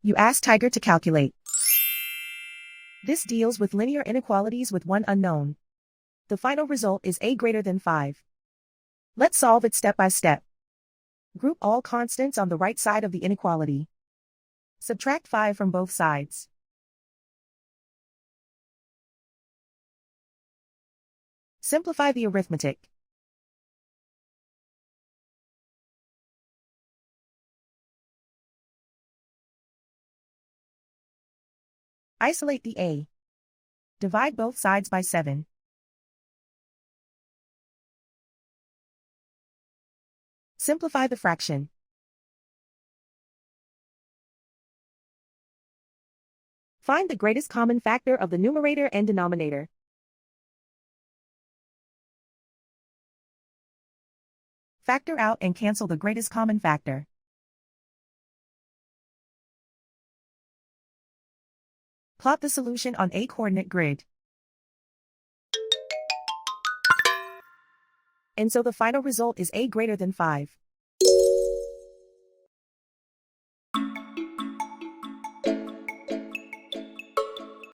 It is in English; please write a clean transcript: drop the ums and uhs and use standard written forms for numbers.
You ask Tiger to calculate. This deals with linear inequalities with one unknown. The final result is a greater than 5. Let's solve it step by step. Group all constants on the right side of the inequality. Subtract 5 from both sides. Simplify the arithmetic. Isolate the a. Divide both sides by 7. Simplify the fraction. Find the greatest common factor of the numerator and denominator. Factor out and cancel the greatest common factor. Plot the solution on a coordinate grid. And so the final result is a greater than 5.